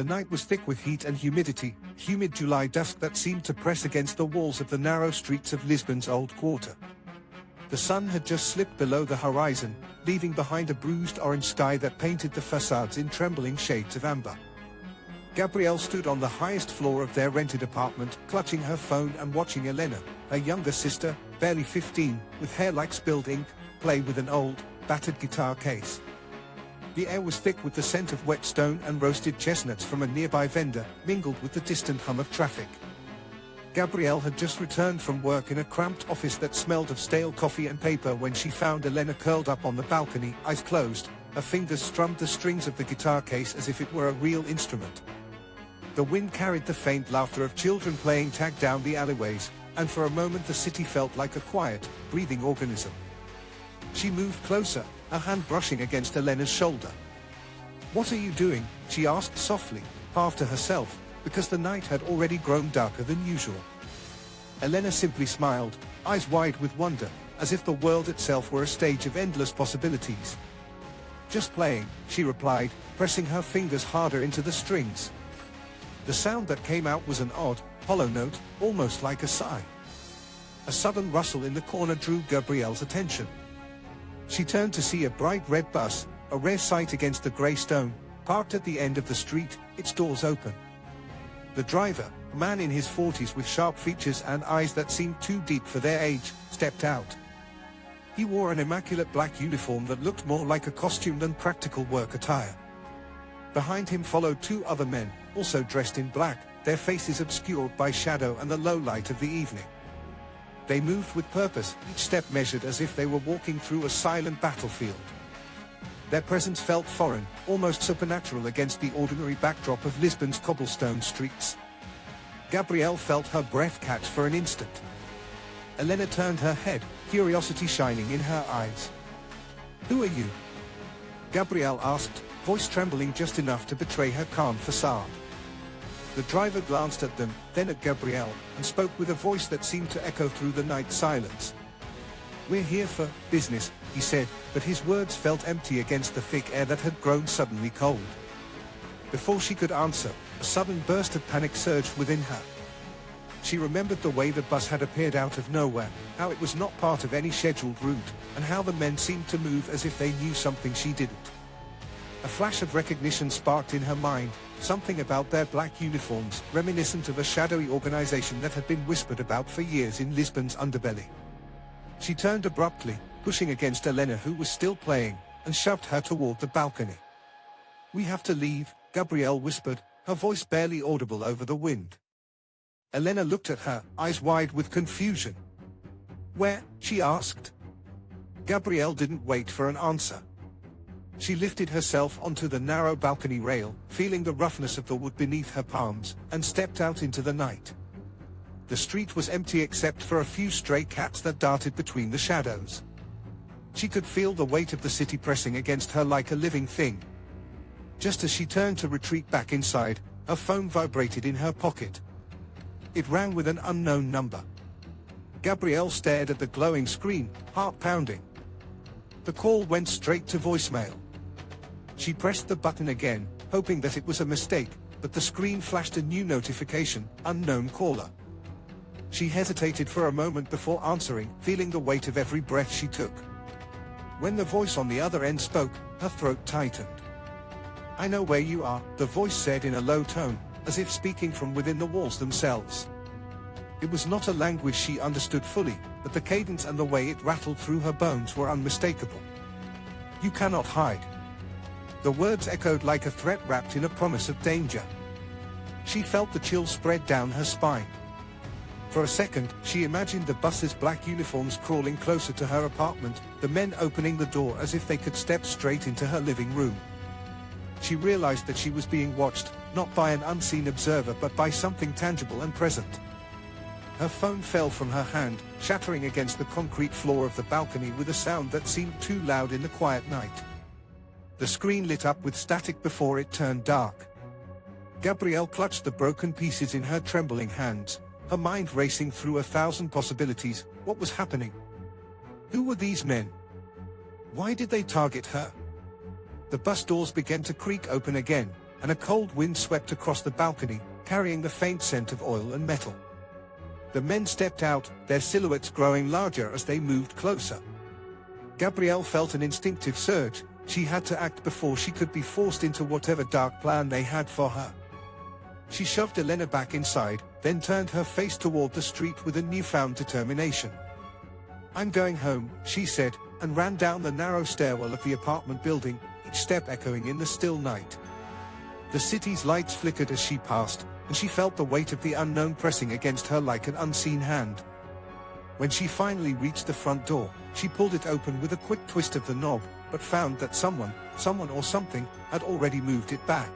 The night was thick with heat and humidity, humid July dusk that seemed to press against the walls of the narrow streets of Lisbon's old quarter. The sun had just slipped below the horizon, leaving behind a bruised orange sky that painted the facades in trembling shades of amber. Gabrielle stood on the highest floor of their rented apartment, clutching her phone and watching Elena, her younger sister, barely 15, with hair like spilled ink, play with an old, battered guitar case. The air was thick with the scent of wet stone and roasted chestnuts from a nearby vendor, mingled with the distant hum of traffic. Gabrielle had just returned from work in a cramped office that smelled of stale coffee and paper when she found Elena curled up on the balcony, eyes closed. Her fingers strummed the strings of the guitar case as if it were a real instrument. The wind carried the faint laughter of children playing tag down the alleyways, and for a moment the city felt like a quiet, breathing organism. She moved closer, her hand brushing against Elena's shoulder. "What are you doing?" she asked softly, half to herself, because the night had already grown darker than usual. Elena simply smiled, eyes wide with wonder, as if the world itself were a stage of endless possibilities. "Just playing," she replied, pressing her fingers harder into the strings. The sound that came out was an odd, hollow note, almost like a sigh. A sudden rustle in the corner drew Gabrielle's attention. She turned to see a bright red bus, a rare sight against the grey stone, parked at the end of the street, its doors open. The driver, a man in his 40s with sharp features and eyes that seemed too deep for their age, stepped out. He wore an immaculate black uniform that looked more like a costume than practical work attire. Behind him followed two other men, also dressed in black, their faces obscured by shadow and the low light of the evening. They moved with purpose, each step measured as if they were walking through a silent battlefield. Their presence felt foreign, almost supernatural against the ordinary backdrop of Lisbon's cobblestone streets. Gabrielle felt her breath catch for an instant. Elena turned her head, curiosity shining in her eyes. "Who are you?" Gabrielle asked, voice trembling just enough to betray her calm facade. The driver glanced at them, then at Gabrielle, and spoke with a voice that seemed to echo through the night silence. "We're here for business," he said, but his words felt empty against the thick air that had grown suddenly cold. Before she could answer, a sudden burst of panic surged within her. She remembered the way the bus had appeared out of nowhere, how it was not part of any scheduled route, and how the men seemed to move as if they knew something she didn't. A flash of recognition sparked in her mind, something about their black uniforms, reminiscent of a shadowy organization that had been whispered about for years in Lisbon's underbelly. She turned abruptly, pushing against Elena, who was still playing, and shoved her toward the balcony. "We have to leave," Gabrielle whispered, her voice barely audible over the wind. Elena looked at her, eyes wide with confusion. "Where?" she asked. Gabrielle didn't wait for an answer. She lifted herself onto the narrow balcony rail, feeling the roughness of the wood beneath her palms, and stepped out into the night. The street was empty except for a few stray cats that darted between the shadows. She could feel the weight of the city pressing against her like a living thing. Just as she turned to retreat back inside, her phone vibrated in her pocket. It rang with an unknown number. Gabrielle stared at the glowing screen, heart pounding. The call went straight to voicemail. She pressed the button again, hoping that it was a mistake, but the screen flashed a new notification, unknown caller. She hesitated for a moment before answering, feeling the weight of every breath she took. When the voice on the other end spoke, her throat tightened. "I know where you are," the voice said in a low tone, as if speaking from within the walls themselves. It was not a language she understood fully, but the cadence and the way it rattled through her bones were unmistakable. "You cannot hide." The words echoed like a threat wrapped in a promise of danger. She felt the chill spread down her spine. For a second, she imagined the bus's black uniforms crawling closer to her apartment, the men opening the door as if they could step straight into her living room. She realized that she was being watched, not by an unseen observer but by something tangible and present. Her phone fell from her hand, shattering against the concrete floor of the balcony with a sound that seemed too loud in the quiet night. The screen lit up with static before it turned dark. Gabrielle clutched the broken pieces in her trembling hands, her mind racing through 1,000 possibilities. What was happening? Who were these men? Why did they target her? The bus doors began to creak open again, and a cold wind swept across the balcony, carrying the faint scent of oil and metal. The men stepped out, their silhouettes growing larger as they moved closer. Gabrielle felt an instinctive surge. She had to act before she could be forced into whatever dark plan they had for her. She shoved Elena back inside, then turned her face toward the street with a newfound determination. "I'm going home," she said, and ran down the narrow stairwell of the apartment building, each step echoing in the still night. The city's lights flickered as she passed, and she felt the weight of the unknown pressing against her like an unseen hand. When she finally reached the front door, she pulled it open with a quick twist of the knob, but found that someone or something, had already moved it back.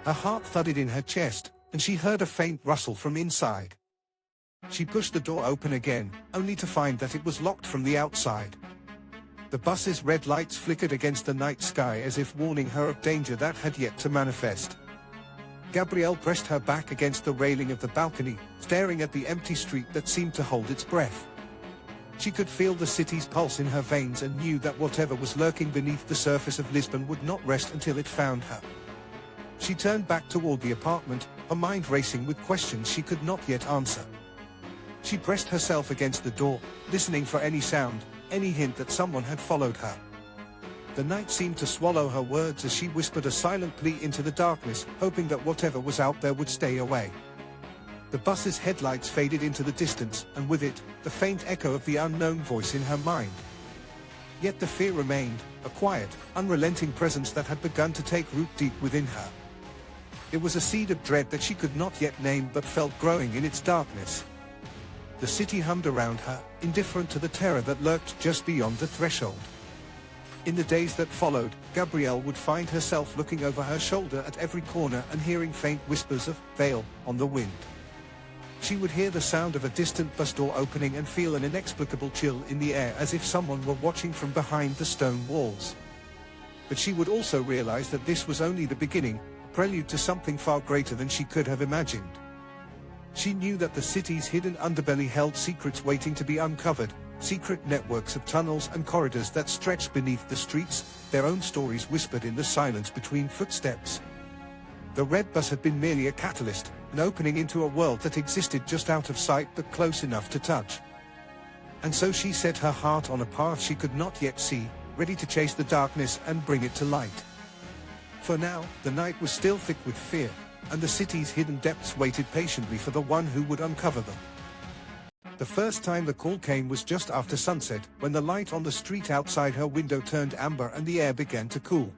Her heart thudded in her chest, and she heard a faint rustle from inside. She pushed the door open again, only to find that it was locked from the outside. The bus's red lights flickered against the night sky as if warning her of danger that had yet to manifest. Gabrielle pressed her back against the railing of the balcony, staring at the empty street that seemed to hold its breath. She could feel the city's pulse in her veins and knew that whatever was lurking beneath the surface of Lisbon would not rest until it found her. She turned back toward the apartment, her mind racing with questions she could not yet answer. She pressed herself against the door, listening for any sound, any hint that someone had followed her. The night seemed to swallow her words as she whispered a silent plea into the darkness, hoping that whatever was out there would stay away. The bus's headlights faded into the distance, and with it, the faint echo of the unknown voice in her mind. Yet the fear remained, a quiet, unrelenting presence that had begun to take root deep within her. It was a seed of dread that she could not yet name but felt growing in its darkness. The city hummed around her, indifferent to the terror that lurked just beyond the threshold. In the days that followed, Gabrielle would find herself looking over her shoulder at every corner and hearing faint whispers of Vale on the wind. She would hear the sound of a distant bus door opening and feel an inexplicable chill in the air as if someone were watching from behind the stone walls. But she would also realize that this was only the beginning, a prelude to something far greater than she could have imagined. She knew that the city's hidden underbelly held secrets waiting to be uncovered, secret networks of tunnels and corridors that stretched beneath the streets, their own stories whispered in the silence between footsteps. The red bus had been merely a catalyst, an opening into a world that existed just out of sight but close enough to touch. And so she set her heart on a path she could not yet see, ready to chase the darkness and bring it to light. For now, the night was still thick with fear, and the city's hidden depths waited patiently for the one who would uncover them. The first time the call came was just after sunset, when the light on the street outside her window turned amber and the air began to cool.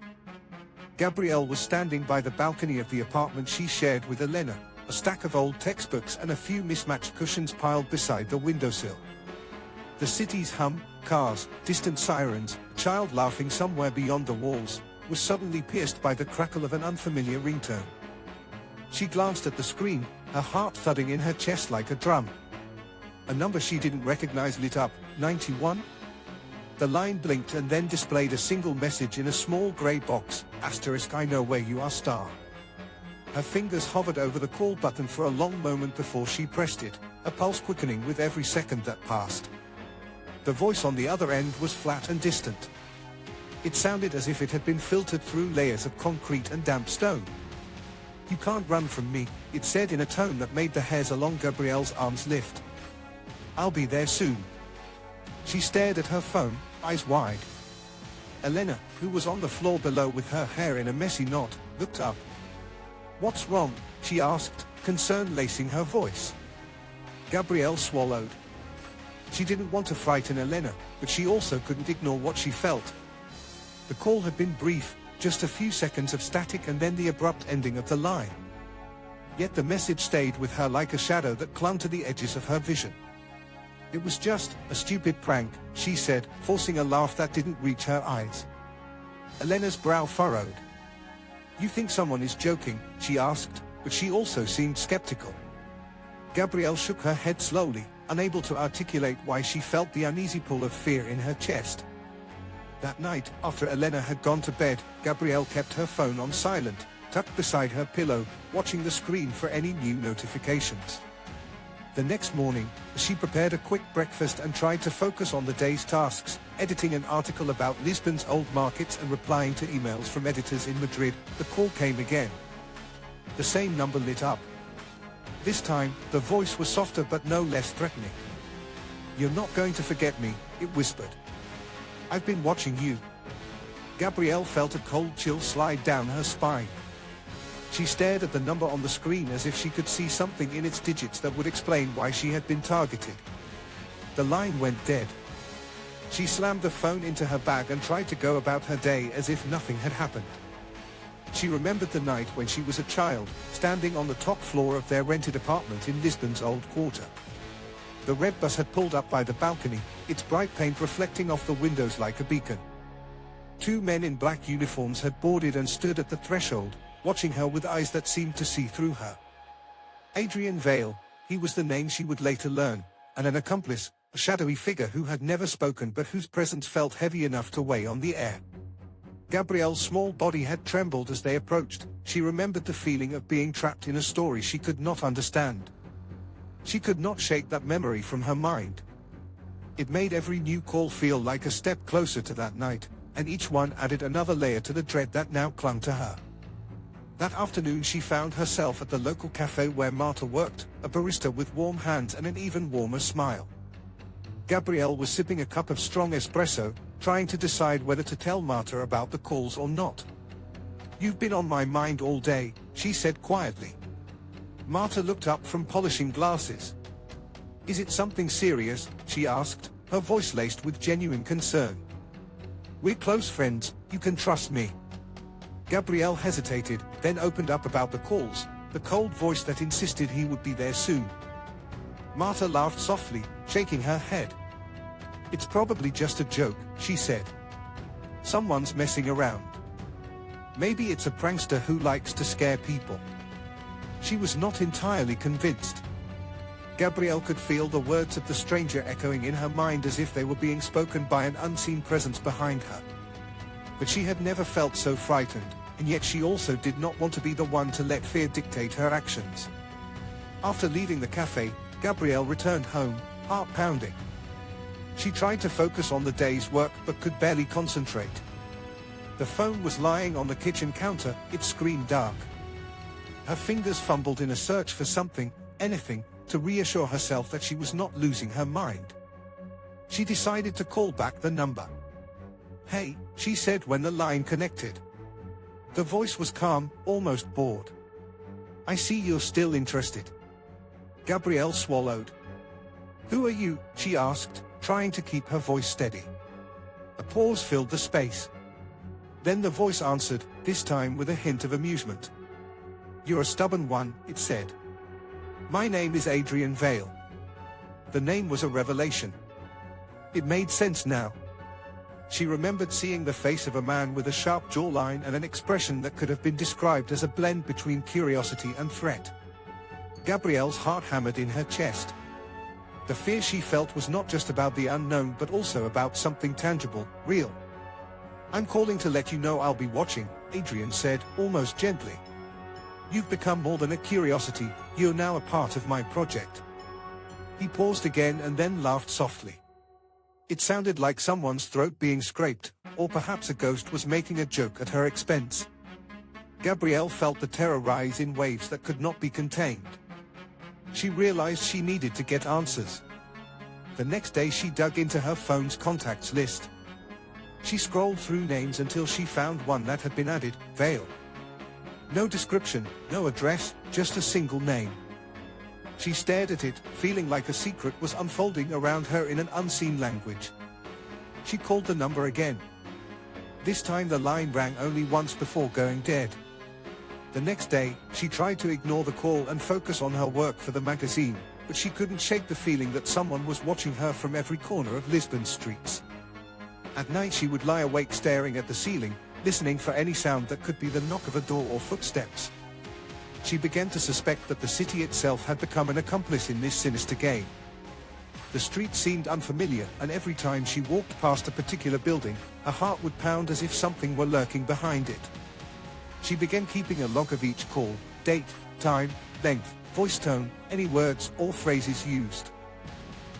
Gabrielle was standing by the balcony of the apartment she shared with Elena, a stack of old textbooks and a few mismatched cushions piled beside the windowsill. The city's hum, cars, distant sirens, a child laughing somewhere beyond the walls, was suddenly pierced by the crackle of an unfamiliar ringtone. She glanced at the screen, her heart thudding in her chest like a drum. A number she didn't recognize lit up, 91? The line blinked and then displayed a single message in a small grey box, * I know where you are *. Her fingers hovered over the call button for a long moment before she pressed it, her pulse quickening with every second that passed. The voice on the other end was flat and distant. It sounded as if it had been filtered through layers of concrete and damp stone. "You can't run from me," it said in a tone that made the hairs along Gabrielle's arms lift. "I'll be there soon." She stared at her phone, eyes wide. Elena, who was on the floor below with her hair in a messy knot, looked up. "What's wrong?" she asked, concern lacing her voice. Gabrielle swallowed. She didn't want to frighten Elena, but she also couldn't ignore what she felt. The call had been brief, just a few seconds of static and then the abrupt ending of the line. Yet the message stayed with her like a shadow that clung to the edges of her vision. "It was just a stupid prank," she said, forcing a laugh that didn't reach her eyes. Elena's brow furrowed. "You think someone is joking?" she asked, but she also seemed skeptical. Gabrielle shook her head slowly, unable to articulate why she felt the uneasy pull of fear in her chest. That night, after Elena had gone to bed, Gabrielle kept her phone on silent, tucked beside her pillow, watching the screen for any new notifications. The next morning, she prepared a quick breakfast and tried to focus on the day's tasks, editing an article about Lisbon's old markets and replying to emails from editors in Madrid. The call came again. The same number lit up. This time, the voice was softer but no less threatening. "You're not going to forget me," it whispered. "I've been watching you." Gabrielle felt a cold chill slide down her spine. She stared at the number on the screen as if she could see something in its digits that would explain why she had been targeted. The line went dead. She slammed the phone into her bag and tried to go about her day as if nothing had happened. She remembered the night when she was a child, standing on the top floor of their rented apartment in Lisbon's old quarter. The red bus had pulled up by the balcony, its bright paint reflecting off the windows like a beacon. Two men in black uniforms had boarded and stood at the threshold, watching her with eyes that seemed to see through her. Adrian Vale, he was the name she would later learn, and an accomplice, a shadowy figure who had never spoken but whose presence felt heavy enough to weigh on the air. Gabrielle's small body had trembled as they approached. She remembered the feeling of being trapped in a story she could not understand. She could not shake that memory from her mind. It made every new call feel like a step closer to that night, and each one added another layer to the dread that now clung to her. That afternoon she found herself at the local cafe where Marta worked, a barista with warm hands and an even warmer smile. Gabrielle was sipping a cup of strong espresso, trying to decide whether to tell Marta about the calls or not. "You've been on my mind all day," she said quietly. Marta looked up from polishing glasses. "Is it something serious?" she asked, her voice laced with genuine concern. "We're close friends, you can trust me." Gabrielle hesitated, then opened up about the calls, the cold voice that insisted he would be there soon. Marta laughed softly, shaking her head. "It's probably just a joke," she said. "Someone's messing around. Maybe it's a prankster who likes to scare people." She was not entirely convinced. Gabrielle could feel the words of the stranger echoing in her mind as if they were being spoken by an unseen presence behind her. But she had never felt so frightened, and yet she also did not want to be the one to let fear dictate her actions. After leaving the cafe, Gabrielle returned home, heart pounding. She tried to focus on the day's work but could barely concentrate. The phone was lying on the kitchen counter, its screen dark. Her fingers fumbled in a search for something, anything, to reassure herself that she was not losing her mind. She decided to call back the number. "Hey," she said when the line connected. The voice was calm, almost bored. "I see you're still interested." Gabrielle swallowed. "Who are you?" she asked, trying to keep her voice steady. A pause filled the space. Then the voice answered, this time with a hint of amusement. "You're a stubborn one," it said. "My name is Adrian Vale." The name was a revelation. It made sense now. She remembered seeing the face of a man with a sharp jawline and an expression that could have been described as a blend between curiosity and threat. Gabrielle's heart hammered in her chest. The fear she felt was not just about the unknown but also about something tangible, real. "I'm calling to let you know I'll be watching," Adrian said, almost gently. "You've become more than a curiosity, you're now a part of my project." He paused again and then laughed softly. It sounded like someone's throat being scraped, or perhaps a ghost was making a joke at her expense. Gabrielle felt the terror rise in waves that could not be contained. She realized she needed to get answers. The next day she dug into her phone's contacts list. She scrolled through names until she found one that had been added, Vale. No description, no address, just a single name. She stared at it, feeling like a secret was unfolding around her in an unseen language. She called the number again. This time the line rang only once before going dead. The next day, she tried to ignore the call and focus on her work for the magazine, but she couldn't shake the feeling that someone was watching her from every corner of Lisbon's streets. At night she would lie awake staring at the ceiling, listening for any sound that could be the knock of a door or footsteps. She began to suspect that the city itself had become an accomplice in this sinister game. The street seemed unfamiliar, and every time she walked past a particular building, her heart would pound as if something were lurking behind it. She began keeping a log of each call, date, time, length, voice tone, any words or phrases used.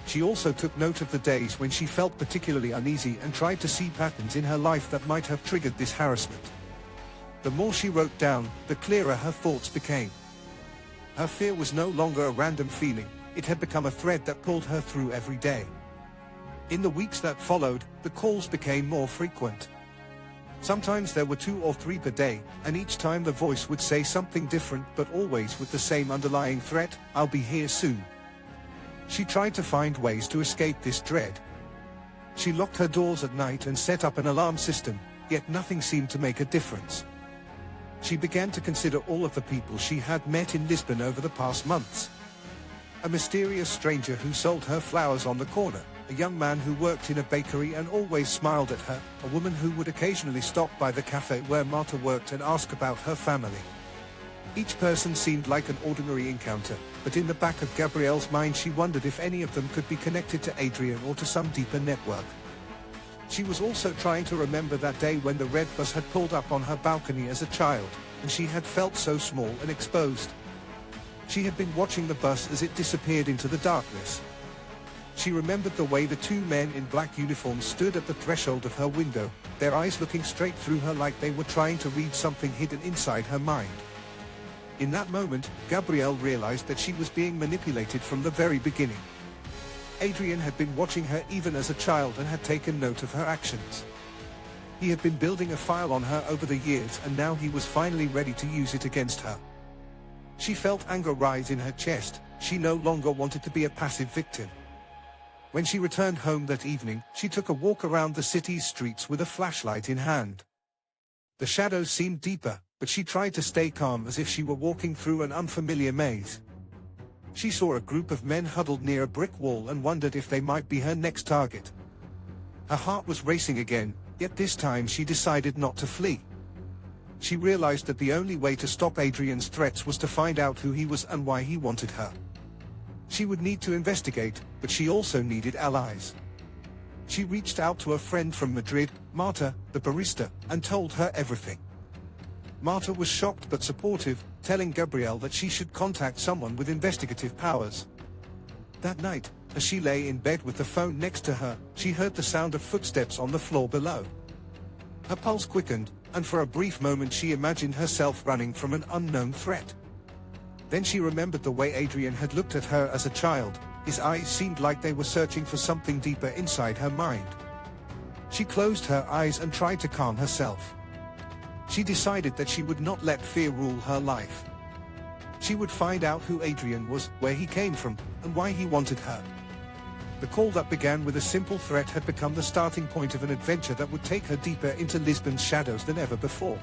She also took note of the days when she felt particularly uneasy and tried to see patterns in her life that might have triggered this harassment. The more she wrote down, the clearer her thoughts became. Her fear was no longer a random feeling, it had become a thread that pulled her through every day. In the weeks that followed, the calls became more frequent. Sometimes there were 2 or 3 per day, and each time the voice would say something different but always with the same underlying threat, "I'll be here soon." She tried to find ways to escape this dread. She locked her doors at night and set up an alarm system, yet nothing seemed to make a difference. She began to consider all of the people she had met in Lisbon over the past months. A mysterious stranger who sold her flowers on the corner, a young man who worked in a bakery and always smiled at her, a woman who would occasionally stop by the cafe where Marta worked and ask about her family. Each person seemed like an ordinary encounter, but in the back of Gabrielle's mind she wondered if any of them could be connected to Adrian or to some deeper network. She was also trying to remember that day when the red bus had pulled up on her balcony as a child, and she had felt so small and exposed. She had been watching the bus as it disappeared into the darkness. She remembered the way the 2 men in black uniforms stood at the threshold of her window, their eyes looking straight through her like they were trying to read something hidden inside her mind. In that moment, Gabrielle realized that she was being manipulated from the very beginning. Adrian had been watching her even as a child and had taken note of her actions. He had been building a file on her over the years and now he was finally ready to use it against her. She felt anger rise in her chest, she no longer wanted to be a passive victim. When she returned home that evening, she took a walk around the city's streets with a flashlight in hand. The shadows seemed deeper, but she tried to stay calm as if she were walking through an unfamiliar maze. She saw a group of men huddled near a brick wall and wondered if they might be her next target. Her heart was racing again, yet this time she decided not to flee. She realized that the only way to stop Adrian's threats was to find out who he was and why he wanted her. She would need to investigate, but she also needed allies. She reached out to a friend from Madrid, Marta, the barista, and told her everything. Marta was shocked but supportive, telling Gabrielle that she should contact someone with investigative powers. That night, as she lay in bed with the phone next to her, she heard the sound of footsteps on the floor below. Her pulse quickened, and for a brief moment she imagined herself running from an unknown threat. Then she remembered the way Adrian had looked at her as a child. His eyes seemed like they were searching for something deeper inside her mind. She closed her eyes and tried to calm herself. She decided that she would not let fear rule her life. She would find out who Adrian was, where he came from, and why he wanted her. The call that began with a simple threat had become the starting point of an adventure that would take her deeper into Lisbon's shadows than ever before.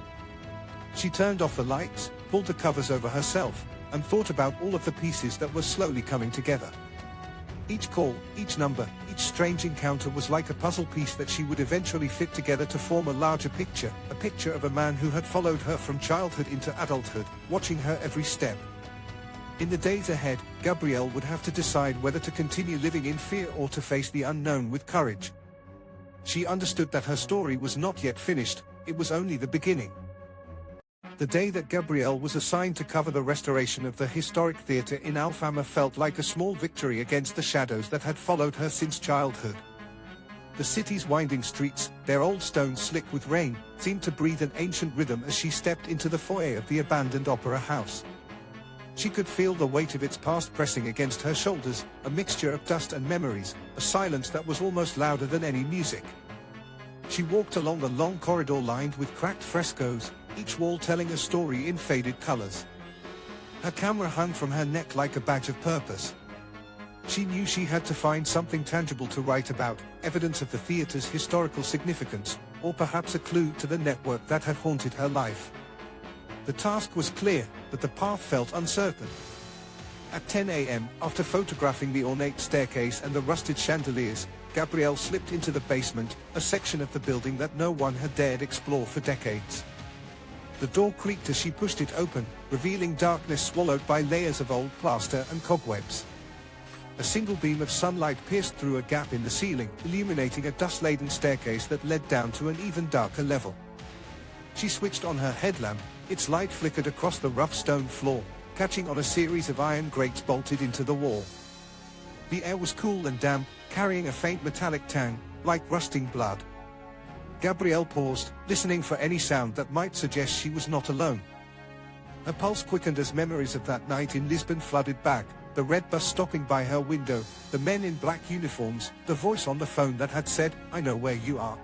She turned off the lights, pulled the covers over herself, and thought about all of the pieces that were slowly coming together. Each call, each number, each strange encounter was like a puzzle piece that she would eventually fit together to form a larger picture, a picture of a man who had followed her from childhood into adulthood, watching her every step. In the days ahead, Gabrielle would have to decide whether to continue living in fear or to face the unknown with courage. She understood that her story was not yet finished, it was only the beginning. The day that Gabrielle was assigned to cover the restoration of the historic theatre in Alfama felt like a small victory against the shadows that had followed her since childhood. The city's winding streets, their old stones slick with rain, seemed to breathe an ancient rhythm as she stepped into the foyer of the abandoned opera house. She could feel the weight of its past pressing against her shoulders, a mixture of dust and memories, a silence that was almost louder than any music. She walked along the long corridor lined with cracked frescoes, each wall telling a story in faded colors. Her camera hung from her neck like a badge of purpose. She knew she had to find something tangible to write about, evidence of the theater's historical significance, or perhaps a clue to the network that had haunted her life. The task was clear, but the path felt uncertain. At 10 a.m., after photographing the ornate staircase and the rusted chandeliers, Gabrielle slipped into the basement, a section of the building that no one had dared explore for decades. The door creaked as she pushed it open, revealing darkness swallowed by layers of old plaster and cobwebs. A single beam of sunlight pierced through a gap in the ceiling, illuminating a dust-laden staircase that led down to an even darker level. She switched on her headlamp, its light flickered across the rough stone floor, catching on a series of iron grates bolted into the wall. The air was cool and damp, carrying a faint metallic tang, like rusting blood. Gabrielle paused, listening for any sound that might suggest she was not alone. Her pulse quickened as memories of that night in Lisbon flooded back, the red bus stopping by her window, the men in black uniforms, the voice on the phone that had said, "I know where you are."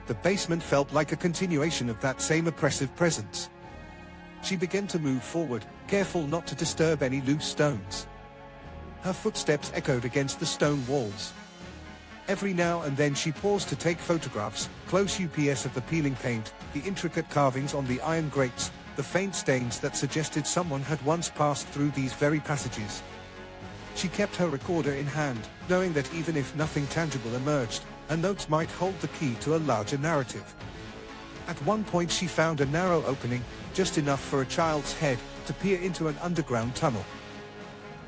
The basement felt like a continuation of that same oppressive presence. She began to move forward, careful not to disturb any loose stones. Her footsteps echoed against the stone walls. Every now and then she paused to take photographs, close ups of the peeling paint, the intricate carvings on the iron grates, the faint stains that suggested someone had once passed through these very passages. She kept her recorder in hand, knowing that even if nothing tangible emerged, her notes might hold the key to a larger narrative. At one point she found a narrow opening, just enough for a child's head, to peer into an underground tunnel.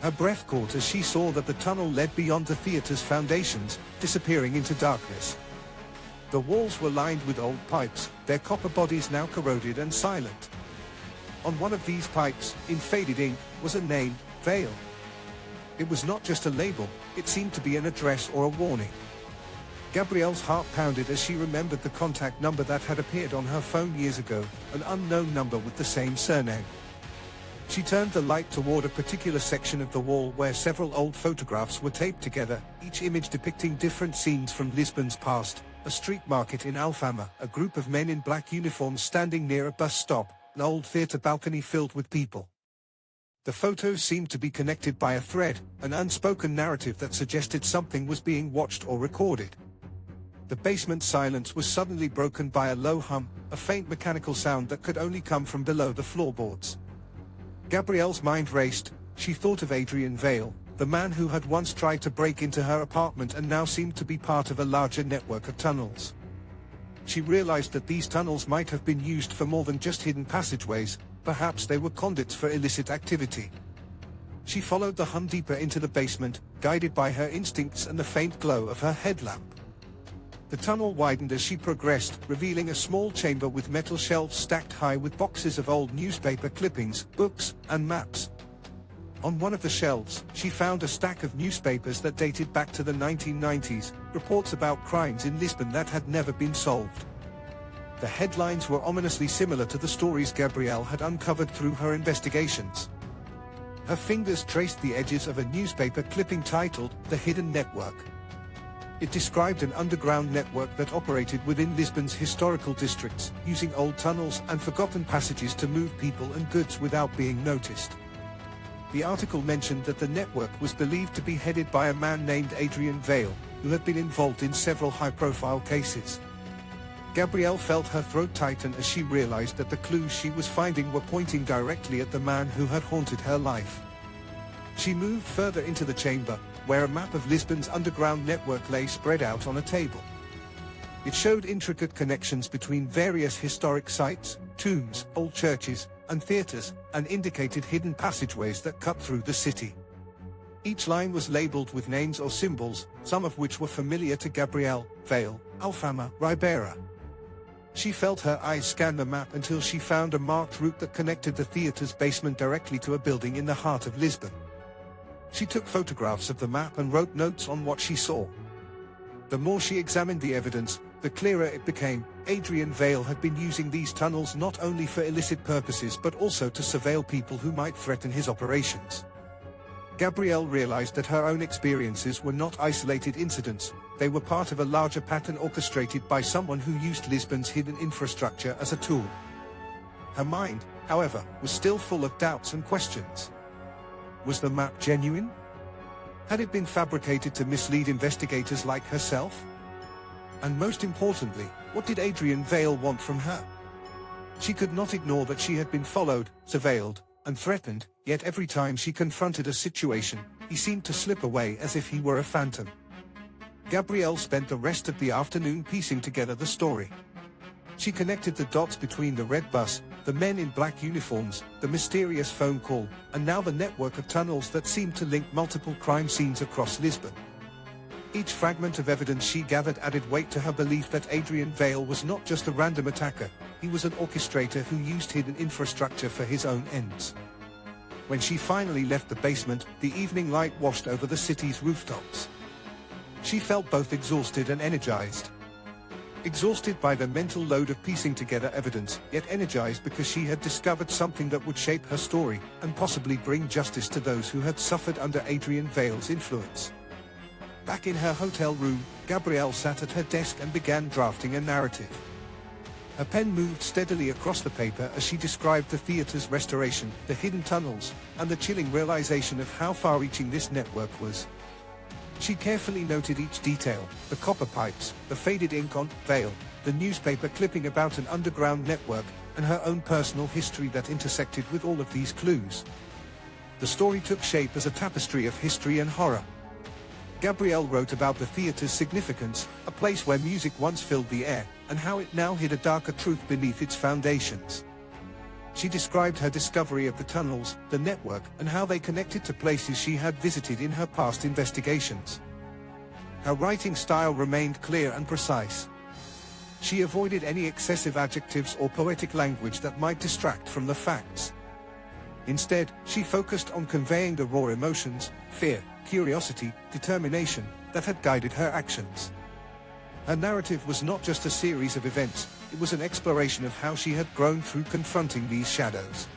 Her breath caught as she saw that the tunnel led beyond the theater's foundations, disappearing into darkness. The walls were lined with old pipes, their copper bodies now corroded and silent. On one of these pipes, in faded ink, was a name, Vale. It was not just a label, it seemed to be an address or a warning. Gabrielle's heart pounded as she remembered the contact number that had appeared on her phone years ago, an unknown number with the same surname. She turned the light toward a particular section of the wall where several old photographs were taped together, each image depicting different scenes from Lisbon's past: a street market in Alfama, a group of men in black uniforms standing near a bus stop, an old theater balcony filled with people. The photos seemed to be connected by a thread, an unspoken narrative that suggested something was being watched or recorded. The basement silence was suddenly broken by a low hum, a faint mechanical sound that could only come from below the floorboards. Gabrielle's mind raced. She thought of Adrian Vale, the man who had once tried to break into her apartment and now seemed to be part of a larger network of tunnels. She realized that these tunnels might have been used for more than just hidden passageways, perhaps they were conduits for illicit activity. She followed the hum deeper into the basement, guided by her instincts and the faint glow of her headlamp. The tunnel widened as she progressed, revealing a small chamber with metal shelves stacked high with boxes of old newspaper clippings, books, and maps. On one of the shelves, she found a stack of newspapers that dated back to the 1990s, reports about crimes in Lisbon that had never been solved. The headlines were ominously similar to the stories Gabrielle had uncovered through her investigations. Her fingers traced the edges of a newspaper clipping titled "The Hidden Network." It described an underground network that operated within Lisbon's historical districts, using old tunnels and forgotten passages to move people and goods without being noticed. The article mentioned that the network was believed to be headed by a man named Adrian Vale, who had been involved in several high-profile cases. Gabrielle felt her throat tighten as she realized that the clues she was finding were pointing directly at the man who had haunted her life. She moved further into the chamber, where a map of Lisbon's underground network lay spread out on a table. It showed intricate connections between various historic sites, tombs, old churches, and theaters, and indicated hidden passageways that cut through the city. Each line was labeled with names or symbols, some of which were familiar to Gabrielle: Vale, Alfama, Ribeira. She felt her eyes scan the map until she found a marked route that connected the theater's basement directly to a building in the heart of Lisbon. She took photographs of the map and wrote notes on what she saw. The more she examined the evidence, the clearer it became. Adrian Vale had been using these tunnels not only for illicit purposes but also to surveil people who might threaten his operations. Gabrielle realized that her own experiences were not isolated incidents, they were part of a larger pattern orchestrated by someone who used Lisbon's hidden infrastructure as a tool. Her mind, however, was still full of doubts and questions. Was the map genuine? Had it been fabricated to mislead investigators like herself? And most importantly, what did Adrian Vale want from her? She could not ignore that she had been followed, surveilled, and threatened, yet every time she confronted a situation, he seemed to slip away as if he were a phantom. Gabrielle spent the rest of the afternoon piecing together the story. She connected the dots between the red bus, the men in black uniforms, the mysterious phone call, and now the network of tunnels that seemed to link multiple crime scenes across Lisbon. Each fragment of evidence she gathered added weight to her belief that Adrian Vale was not just a random attacker, he was an orchestrator who used hidden infrastructure for his own ends. When she finally left the basement, the evening light washed over the city's rooftops. She felt both exhausted and energized. Exhausted by the mental load of piecing together evidence, yet energized because she had discovered something that would shape her story, and possibly bring justice to those who had suffered under Adrian Vale's influence. Back in her hotel room, Gabrielle sat at her desk and began drafting a narrative. Her pen moved steadily across the paper as she described the theater's restoration, the hidden tunnels, and the chilling realization of how far-reaching this network was. She carefully noted each detail: the copper pipes, the faded ink on Vale, the newspaper clipping about an underground network, and her own personal history that intersected with all of these clues. The story took shape as a tapestry of history and horror. Gabrielle wrote about the theater's significance, a place where music once filled the air, and how it now hid a darker truth beneath its foundations. She described her discovery of the tunnels, the network, and how they connected to places she had visited in her past investigations. Her writing style remained clear and precise. She avoided any excessive adjectives or poetic language that might distract from the facts. Instead, she focused on conveying the raw emotions, fear, curiosity, determination, that had guided her actions. Her narrative was not just a series of events, it was an exploration of how she had grown through confronting these shadows.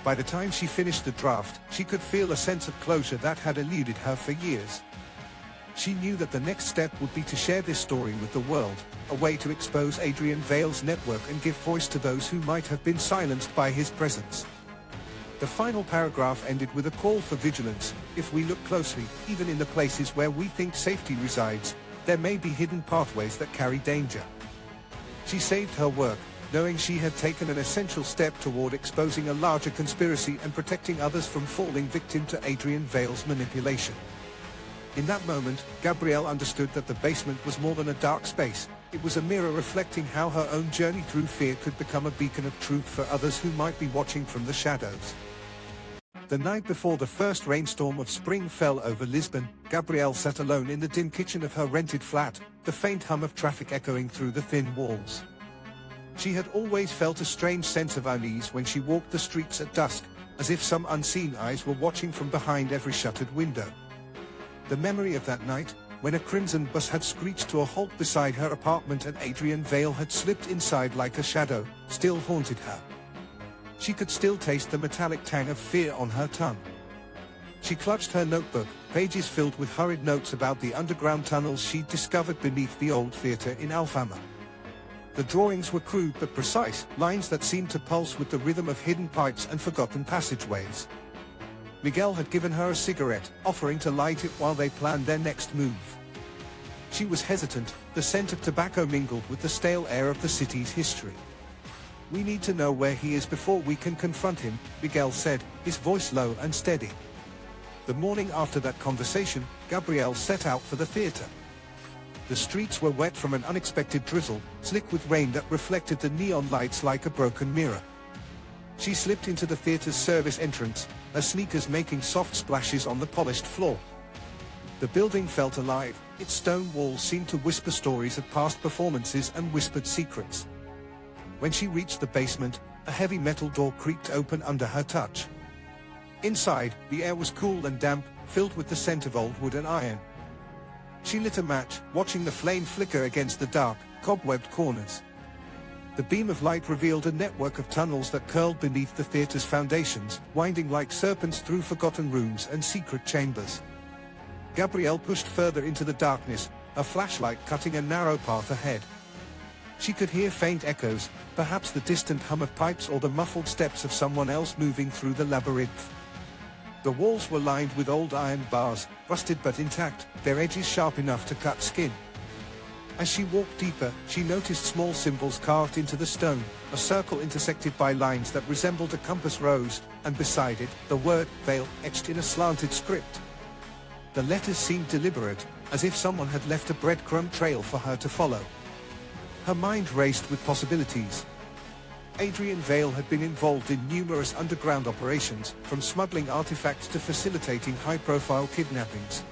By the time she finished the draft, she could feel a sense of closure that had eluded her for years. She knew that the next step would be to share this story with the world, a way to expose Adrian Vale's network and give voice to those who might have been silenced by his presence. The final paragraph ended with a call for vigilance. If we look closely, even in the places where we think safety resides, there may be hidden pathways that carry danger. She saved her work, knowing she had taken an essential step toward exposing a larger conspiracy and protecting others from falling victim to Adrian Vale's manipulation. In that moment, Gabrielle understood that the basement was more than a dark space. It was a mirror reflecting how her own journey through fear could become a beacon of truth for others who might be watching from the shadows. The night before the first rainstorm of spring fell over Lisbon, Gabrielle sat alone in the dim kitchen of her rented flat, the faint hum of traffic echoing through the thin walls. She had always felt a strange sense of unease when she walked the streets at dusk, as if some unseen eyes were watching from behind every shuttered window. The memory of that night, when a crimson bus had screeched to a halt beside her apartment and Adrian Vale had slipped inside like a shadow, still haunted her. She could still taste the metallic tang of fear on her tongue. She clutched her notebook, pages filled with hurried notes about the underground tunnels she'd discovered beneath the old theater in Alfama. The drawings were crude but precise, lines that seemed to pulse with the rhythm of hidden pipes and forgotten passageways. Miguel had given her a cigarette, offering to light it while they planned their next move. She was hesitant, the scent of tobacco mingled with the stale air of the city's history. "We need to know where he is before we can confront him," Miguel said, his voice low and steady. The morning after that conversation, Gabrielle set out for the theater. The streets were wet from an unexpected drizzle, slick with rain that reflected the neon lights like a broken mirror. She slipped into the theater's service entrance, her sneakers making soft splashes on the polished floor. The building felt alive, its stone walls seemed to whisper stories of past performances and whispered secrets. When she reached the basement, a heavy metal door creaked open under her touch. Inside, the air was cool and damp, filled with the scent of old wood and iron. She lit a match, watching the flame flicker against the dark, cobwebbed corners. The beam of light revealed a network of tunnels that curled beneath the theater's foundations, winding like serpents through forgotten rooms and secret chambers. Gabrielle pushed further into the darkness, a flashlight cutting a narrow path ahead. She could hear faint echoes, perhaps the distant hum of pipes or the muffled steps of someone else moving through the labyrinth. The walls were lined with old iron bars, rusted but intact, their edges sharp enough to cut skin. As she walked deeper, she noticed small symbols carved into the stone, a circle intersected by lines that resembled a compass rose, and beside it, the word Vale etched in a slanted script. The letters seemed deliberate, as if someone had left a breadcrumb trail for her to follow. Her mind raced with possibilities. Adrian Vale had been involved in numerous underground operations, from smuggling artifacts to facilitating high-profile kidnappings.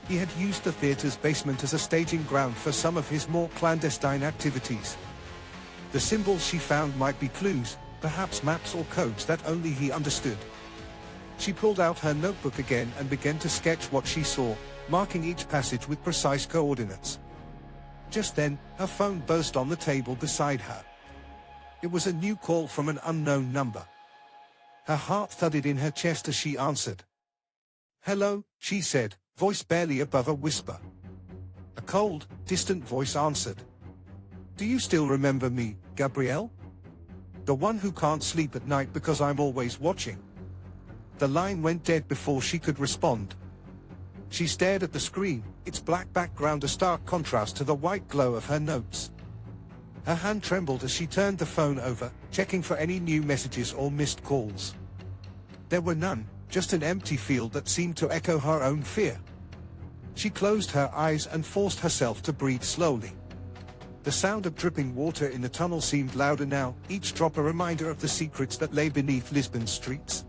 He had used the theater's basement as a staging ground for some of his more clandestine activities. The symbols she found might be clues, perhaps maps or codes that only he understood. She pulled out her notebook again and began to sketch what she saw, marking each passage with precise coordinates. Just then, her phone buzzed on the table beside her. It was a new call from an unknown number. Her heart thudded in her chest as she answered. "Hello," she said, voice barely above a whisper. A cold, distant voice answered. "Do you still remember me, Gabrielle? The one who can't sleep at night because I'm always watching." The line went dead before she could respond. She stared at the screen, its black background a stark contrast to the white glow of her notes. Her hand trembled as she turned the phone over, checking for any new messages or missed calls. There were none, just an empty field that seemed to echo her own fear. She closed her eyes and forced herself to breathe slowly. The sound of dripping water in the tunnel seemed louder now, each drop a reminder of the secrets that lay beneath Lisbon's streets.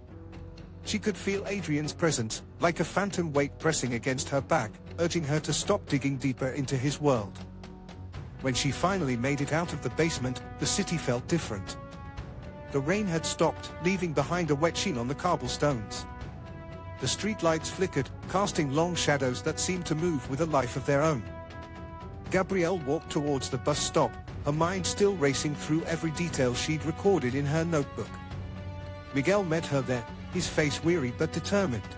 She could feel Adrian's presence, like a phantom weight pressing against her back, urging her to stop digging deeper into his world. When she finally made it out of the basement, the city felt different. The rain had stopped, leaving behind a wet sheen on the cobblestones. The streetlights flickered, casting long shadows that seemed to move with a life of their own. Gabrielle walked towards the bus stop, her mind still racing through every detail she'd recorded in her notebook. Miguel met her there, his face weary but determined.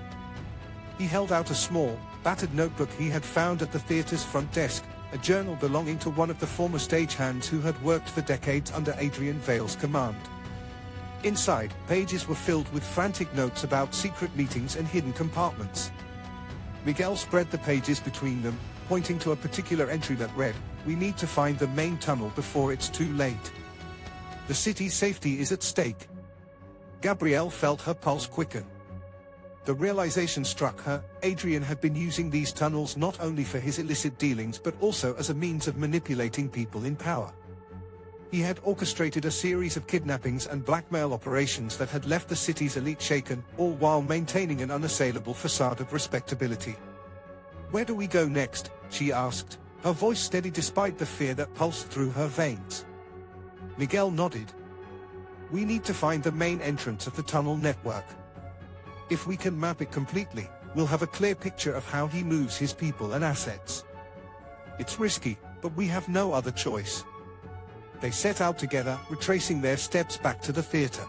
He held out a small, battered notebook he had found at the theater's front desk, a journal belonging to one of the former stagehands who had worked for decades under Adrian Vale's command. Inside, pages were filled with frantic notes about secret meetings and hidden compartments. Miguel spread the pages between them, pointing to a particular entry that read, "We need to find the main tunnel before it's too late. The city's safety is at stake." Gabrielle felt her pulse quicken. The realization struck her, Adrian had been using these tunnels not only for his illicit dealings but also as a means of manipulating people in power. He had orchestrated a series of kidnappings and blackmail operations that had left the city's elite shaken, all while maintaining an unassailable facade of respectability. "Where do we go next?" she asked, her voice steady despite the fear that pulsed through her veins. Miguel nodded. "We need to find the main entrance of the tunnel network. If we can map it completely, we'll have a clear picture of how he moves his people and assets. It's risky, but we have no other choice." They set out together, retracing their steps back to the theater.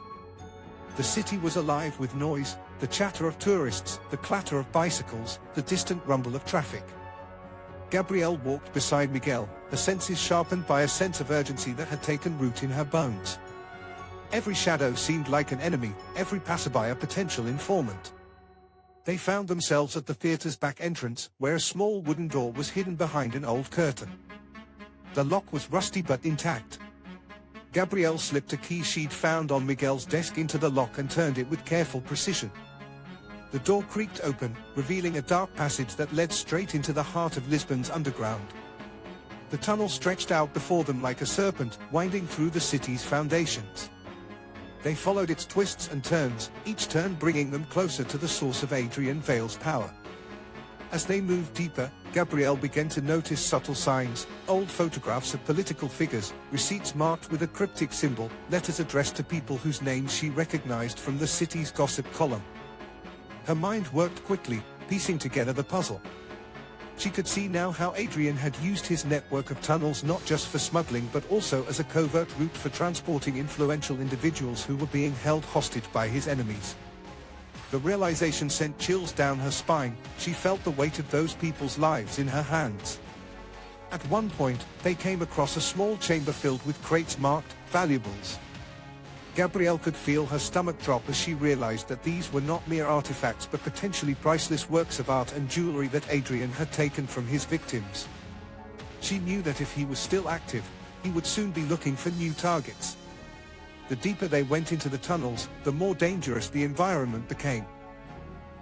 The city was alive with noise, the chatter of tourists, the clatter of bicycles, the distant rumble of traffic. Gabrielle walked beside Miguel, her senses sharpened by a sense of urgency that had taken root in her bones. Every shadow seemed like an enemy, every passerby a potential informant. They found themselves at the theater's back entrance, where a small wooden door was hidden behind an old curtain. The lock was rusty but intact. Gabrielle slipped a key she'd found on Miguel's desk into the lock and turned it with careful precision. The door creaked open, revealing a dark passage that led straight into the heart of Lisbon's underground. The tunnel stretched out before them like a serpent, winding through the city's foundations. They followed its twists and turns, each turn bringing them closer to the source of Adrian Vale's power. As they moved deeper, Gabrielle began to notice subtle signs, old photographs of political figures, receipts marked with a cryptic symbol, letters addressed to people whose names she recognized from the city's gossip column. Her mind worked quickly, piecing together the puzzle. She could see now how Adrian had used his network of tunnels not just for smuggling but also as a covert route for transporting influential individuals who were being held hostage by his enemies. The realization sent chills down her spine. She felt the weight of those people's lives in her hands. At one point, they came across a small chamber filled with crates marked "Valuables." Gabrielle could feel her stomach drop as she realized that these were not mere artifacts but potentially priceless works of art and jewelry that Adrian had taken from his victims. She knew that if he was still active, he would soon be looking for new targets. The deeper they went into the tunnels, the more dangerous the environment became.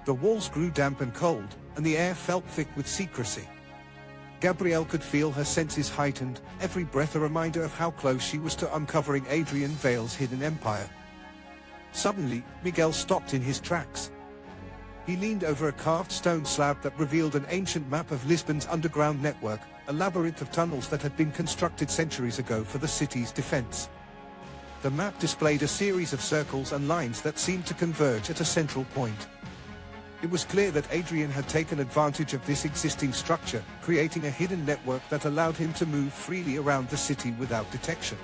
The walls grew damp and cold, and the air felt thick with secrecy. Gabrielle could feel her senses heightened, every breath a reminder of how close she was to uncovering Adrian Vale's hidden empire. Suddenly, Miguel stopped in his tracks. He leaned over a carved stone slab that revealed an ancient map of Lisbon's underground network, a labyrinth of tunnels that had been constructed centuries ago for the city's defense. The map displayed a series of circles and lines that seemed to converge at a central point. It was clear that Adrian had taken advantage of this existing structure, creating a hidden network that allowed him to move freely around the city without detection.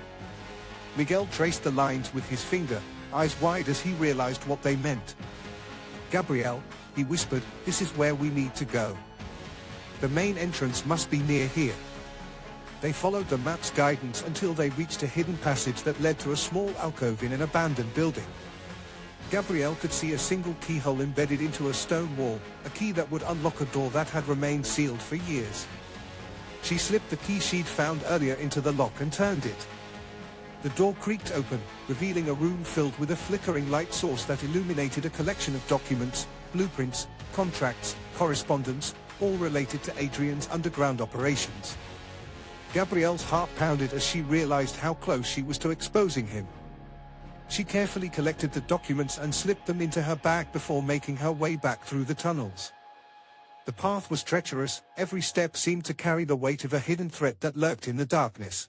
Miguel traced the lines with his finger, eyes wide as he realized what they meant. "Gabrielle," he whispered, "this is where we need to go. The main entrance must be near here." They followed the map's guidance until they reached a hidden passage that led to a small alcove in an abandoned building. Gabrielle could see a single keyhole embedded into a stone wall, a key that would unlock a door that had remained sealed for years. She slipped the key she'd found earlier into the lock and turned it. The door creaked open, revealing a room filled with a flickering light source that illuminated a collection of documents, blueprints, contracts, correspondence, all related to Adrian's underground operations. Gabrielle's heart pounded as she realized how close she was to exposing him. She carefully collected the documents and slipped them into her bag before making her way back through the tunnels. The path was treacherous, every step seemed to carry the weight of a hidden threat that lurked in the darkness.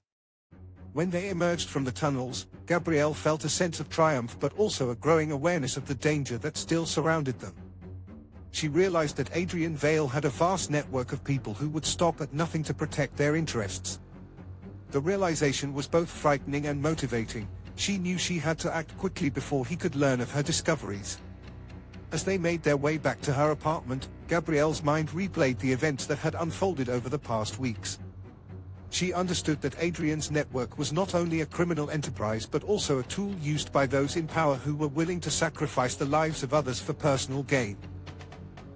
When they emerged from the tunnels, Gabrielle felt a sense of triumph but also a growing awareness of the danger that still surrounded them. She realized that Adrian Vale had a vast network of people who would stop at nothing to protect their interests. The realization was both frightening and motivating. She knew she had to act quickly before he could learn of her discoveries. As they made their way back to her apartment, Gabrielle's mind replayed the events that had unfolded over the past weeks. She understood that Adrian's network was not only a criminal enterprise but also a tool used by those in power who were willing to sacrifice the lives of others for personal gain.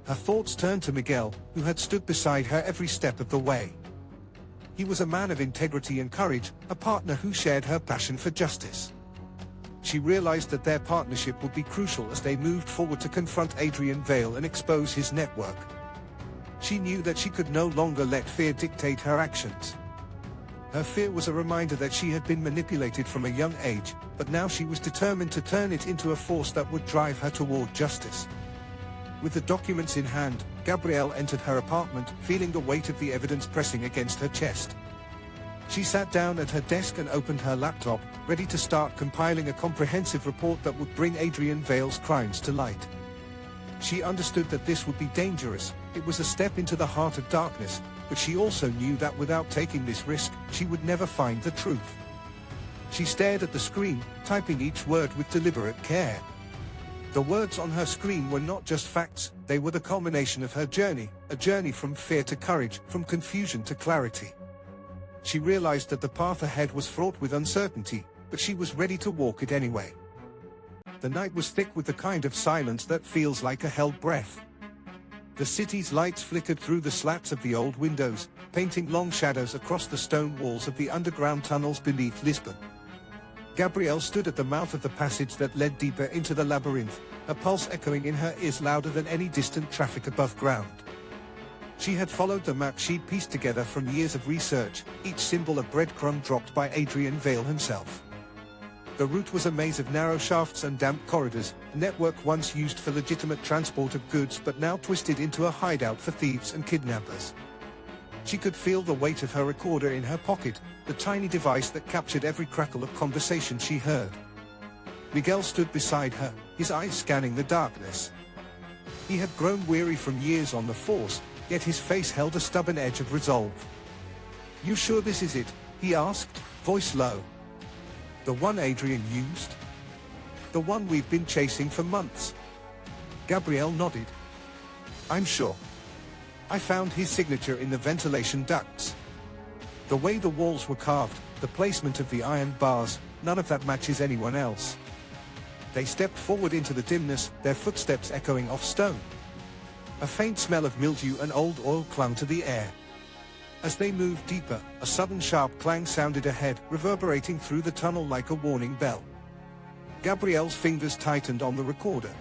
Her thoughts turned to Miguel, who had stood beside her every step of the way. He was a man of integrity and courage, a partner who shared her passion for justice. She realized that their partnership would be crucial as they moved forward to confront Adrian Vale and expose his network. She knew that she could no longer let fear dictate her actions. Her fear was a reminder that she had been manipulated from a young age, but now she was determined to turn it into a force that would drive her toward justice. With the documents in hand, Gabrielle entered her apartment, feeling the weight of the evidence pressing against her chest. She sat down at her desk and opened her laptop, ready to start compiling a comprehensive report that would bring Adrian Vale's crimes to light. She understood that this would be dangerous, it was a step into the heart of darkness, but she also knew that without taking this risk, she would never find the truth. She stared at the screen, typing each word with deliberate care. The words on her screen were not just facts, they were the culmination of her journey, a journey from fear to courage, from confusion to clarity. She realized that the path ahead was fraught with uncertainty, but she was ready to walk it anyway. The night was thick with the kind of silence that feels like a held breath. The city's lights flickered through the slats of the old windows, painting long shadows across the stone walls of the underground tunnels beneath Lisbon. Gabrielle stood at the mouth of the passage that led deeper into the labyrinth, her pulse echoing in her ears louder than any distant traffic above ground. She had followed the map she'd pieced together from years of research, each symbol a breadcrumb dropped by Adrian Vale himself. The route was a maze of narrow shafts and damp corridors, a network once used for legitimate transport of goods but now twisted into a hideout for thieves and kidnappers. She could feel the weight of her recorder in her pocket, the tiny device that captured every crackle of conversation she heard. Miguel stood beside her, his eyes scanning the darkness. He had grown weary from years on the force, yet his face held a stubborn edge of resolve. "You sure this is it?" he asked, voice low. "The one Adrian used? The one we've been chasing for months?" Gabrielle nodded. "I'm sure. I found his signature in the ventilation ducts. The way the walls were carved, the placement of the iron bars, none of that matches anyone else." They stepped forward into the dimness, their footsteps echoing off stone. A faint smell of mildew and old oil clung to the air. As they moved deeper, a sudden sharp clang sounded ahead, reverberating through the tunnel like a warning bell. Gabrielle's fingers tightened on the recorder.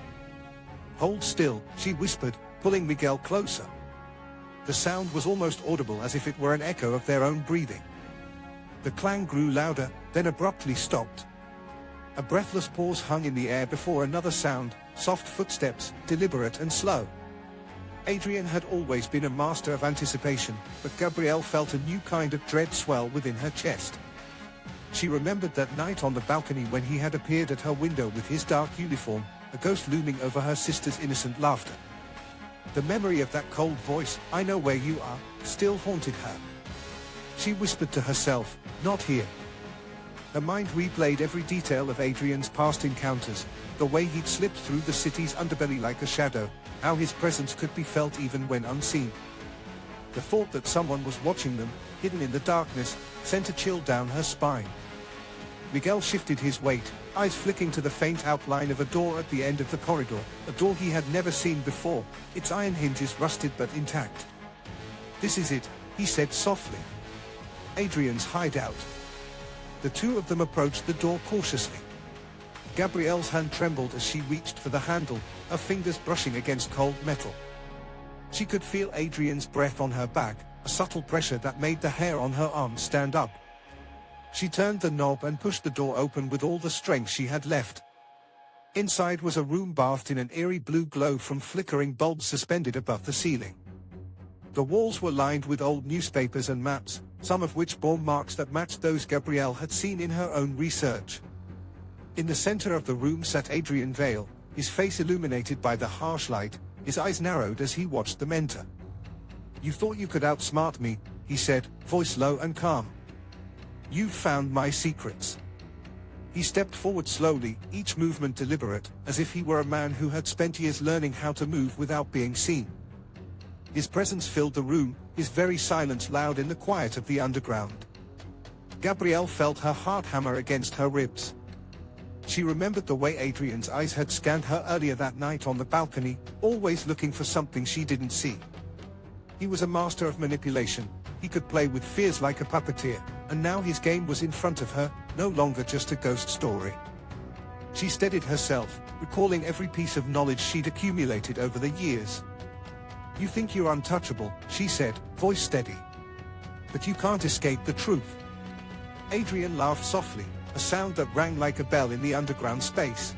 "Hold still," she whispered, pulling Miguel closer. The sound was almost audible, as if it were an echo of their own breathing. The clang grew louder, then abruptly stopped. A breathless pause hung in the air before another sound, soft footsteps, deliberate and slow. Adrian had always been a master of anticipation, but Gabrielle felt a new kind of dread swell within her chest. She remembered that night on the balcony when he had appeared at her window with his dark uniform, a ghost looming over her sister's innocent laughter. The memory of that cold voice, "I know where you are," still haunted her. She whispered to herself, "Not here." Her mind replayed every detail of Adrian's past encounters, the way he'd slipped through the city's underbelly like a shadow, how his presence could be felt even when unseen. The thought that someone was watching them, hidden in the darkness, sent a chill down her spine. Miguel shifted his weight, eyes flicking to the faint outline of a door at the end of the corridor, a door he had never seen before, its iron hinges rusted but intact. "This is it," he said softly. "Adrian's hideout." The two of them approached the door cautiously. Gabrielle's hand trembled as she reached for the handle, her fingers brushing against cold metal. She could feel Adrian's breath on her back, a subtle pressure that made the hair on her arms stand up. She turned the knob and pushed the door open with all the strength she had left. Inside was a room bathed in an eerie blue glow from flickering bulbs suspended above the ceiling. The walls were lined with old newspapers and maps, some of which bore marks that matched those Gabrielle had seen in her own research. In the center of the room sat Adrian Vale, his face illuminated by the harsh light, his eyes narrowed as he watched them enter. "You thought you could outsmart me," he said, voice low and calm. "You've found my secrets." He stepped forward slowly, each movement deliberate, as if he were a man who had spent years learning how to move without being seen. His presence filled the room, his very silence loud in the quiet of the underground. Gabrielle felt her heart hammer against her ribs. She remembered the way Adrian's eyes had scanned her earlier that night on the balcony, always looking for something she didn't see. He was a master of manipulation. He could play with fears like a puppeteer, and now his game was in front of her, no longer just a ghost story. She steadied herself, recalling every piece of knowledge she'd accumulated over the years. "You think you're untouchable," she said, voice steady. "But you can't escape the truth." Adrian laughed softly, a sound that rang like a bell in the underground space.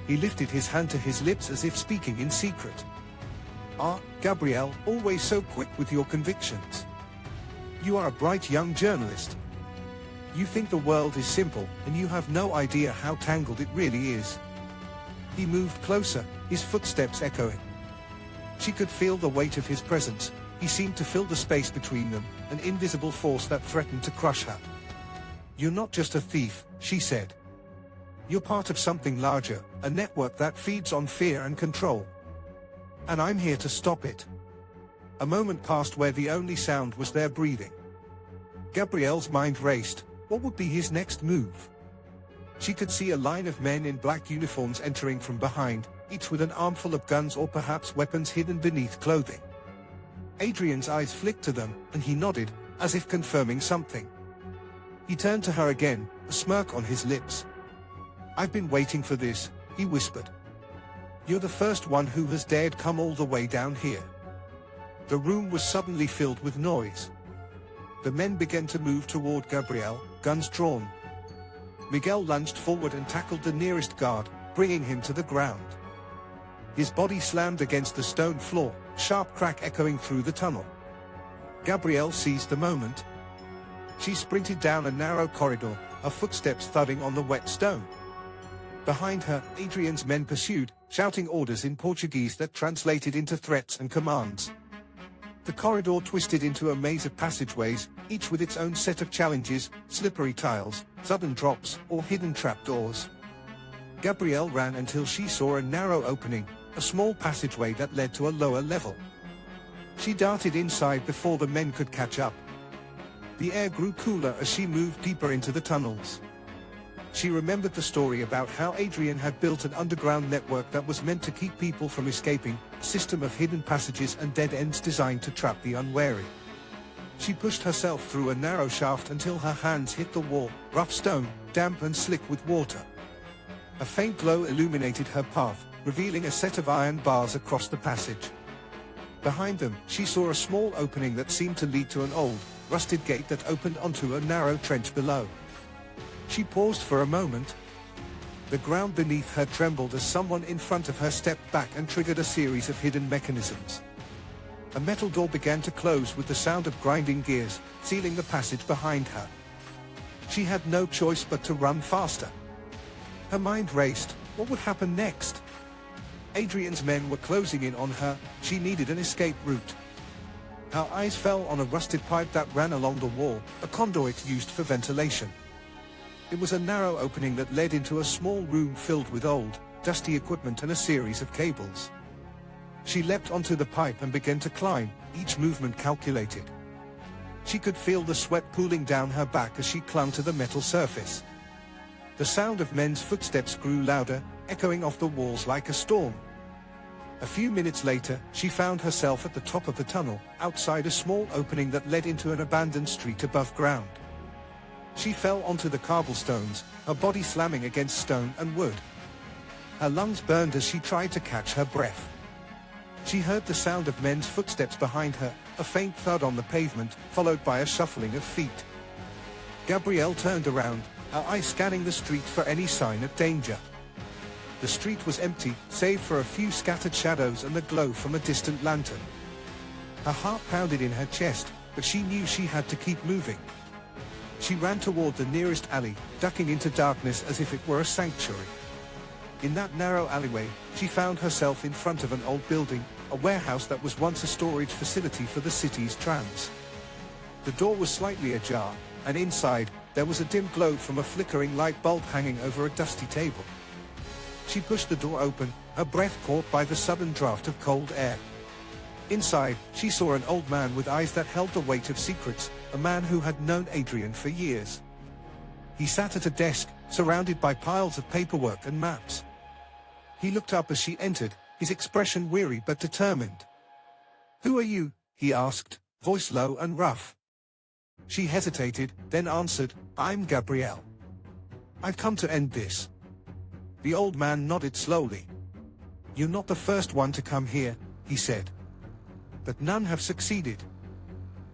He lifted his hand to his lips as if speaking in secret. "Ah, Gabrielle, always so quick with your convictions. You are a bright young journalist. You think the world is simple, and you have no idea how tangled it really is." He moved closer, his footsteps echoing. She could feel the weight of his presence. He seemed to fill the space between them, an invisible force that threatened to crush her. "You're not just a thief," she said. "You're part of something larger, a network that feeds on fear and control. And I'm here to stop it." A moment passed where the only sound was their breathing. Gabrielle's mind raced. What would be his next move? She could see a line of men in black uniforms entering from behind, each with an armful of guns or perhaps weapons hidden beneath clothing. Adrian's eyes flicked to them, and he nodded, as if confirming something. He turned to her again, a smirk on his lips. "I've been waiting for this," he whispered. "You're the first one who has dared come all the way down here." The room was suddenly filled with noise. The men began to move toward Gabrielle, guns drawn. Miguel lunged forward and tackled the nearest guard, bringing him to the ground. His body slammed against the stone floor, sharp crack echoing through the tunnel. Gabrielle seized the moment. She sprinted down a narrow corridor, her footsteps thudding on the wet stone. Behind her, Adrian's men pursued, shouting orders in Portuguese that translated into threats and commands. The corridor twisted into a maze of passageways, each with its own set of challenges, slippery tiles, sudden drops, or hidden trapdoors. Gabrielle ran until she saw a narrow opening, a small passageway that led to a lower level. She darted inside before the men could catch up. The air grew cooler as she moved deeper into the tunnels. She remembered the story about how Adrian had built an underground network that was meant to keep people from escaping, a system of hidden passages and dead ends designed to trap the unwary. She pushed herself through a narrow shaft until her hands hit the wall, rough stone, damp and slick with water. A faint glow illuminated her path, revealing a set of iron bars across the passage. Behind them, she saw a small opening that seemed to lead to an old, rusted gate that opened onto a narrow trench below. She paused for a moment. The ground beneath her trembled as someone in front of her stepped back and triggered a series of hidden mechanisms. A metal door began to close with the sound of grinding gears, sealing the passage behind her. She had no choice but to run faster. Her mind raced. What would happen next? Adrian's men were closing in on her. She needed an escape route. Her eyes fell on a rusted pipe that ran along the wall, a conduit used for ventilation. It was a narrow opening that led into a small room filled with old, dusty equipment and a series of cables. She leapt onto the pipe and began to climb, each movement calculated. She could feel the sweat pooling down her back as she clung to the metal surface. The sound of men's footsteps grew louder, echoing off the walls like a storm. A few minutes later, she found herself at the top of the tunnel, outside a small opening that led into an abandoned street above ground. She fell onto the cobblestones, her body slamming against stone and wood. Her lungs burned as she tried to catch her breath. She heard the sound of men's footsteps behind her, a faint thud on the pavement, followed by a shuffling of feet. Gabrielle turned around, her eyes scanning the street for any sign of danger. The street was empty, save for a few scattered shadows and the glow from a distant lantern. Her heart pounded in her chest, but she knew she had to keep moving. She ran toward the nearest alley, ducking into darkness as if it were a sanctuary. In that narrow alleyway, she found herself in front of an old building, a warehouse that was once a storage facility for the city's trams. The door was slightly ajar, and inside, there was a dim glow from a flickering light bulb hanging over a dusty table. She pushed the door open, her breath caught by the sudden draft of cold air. Inside, she saw an old man with eyes that held the weight of secrets, a man who had known Adrian for years. He sat at a desk, surrounded by piles of paperwork and maps. He looked up as she entered, his expression weary but determined. "Who are you?" he asked, voice low and rough. She hesitated, then answered, "I'm Gabrielle. I've come to end this." The old man nodded slowly. "You're not the first one to come here," he said. "But none have succeeded."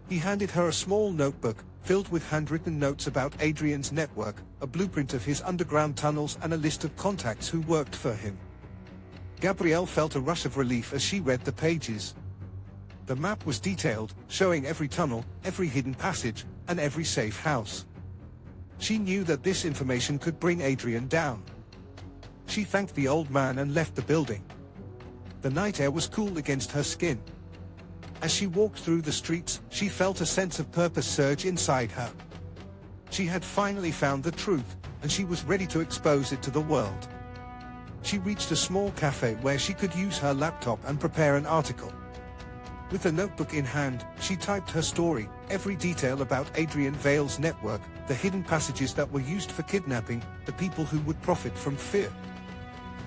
He handed her a small notebook, filled with handwritten notes about Adrian's network, a blueprint of his underground tunnels and a list of contacts who worked for him. Gabrielle felt a rush of relief as she read the pages. The map was detailed, showing every tunnel, every hidden passage, and every safe house. She knew that this information could bring Adrian down. She thanked the old man and left the building. The night air was cool against her skin. As she walked through the streets, she felt a sense of purpose surge inside her. She had finally found the truth, and she was ready to expose it to the world. She reached a small cafe where she could use her laptop and prepare an article. With the notebook in hand, she typed her story, every detail about Adrian Vale's network, the hidden passages that were used for kidnapping, the people who would profit from fear.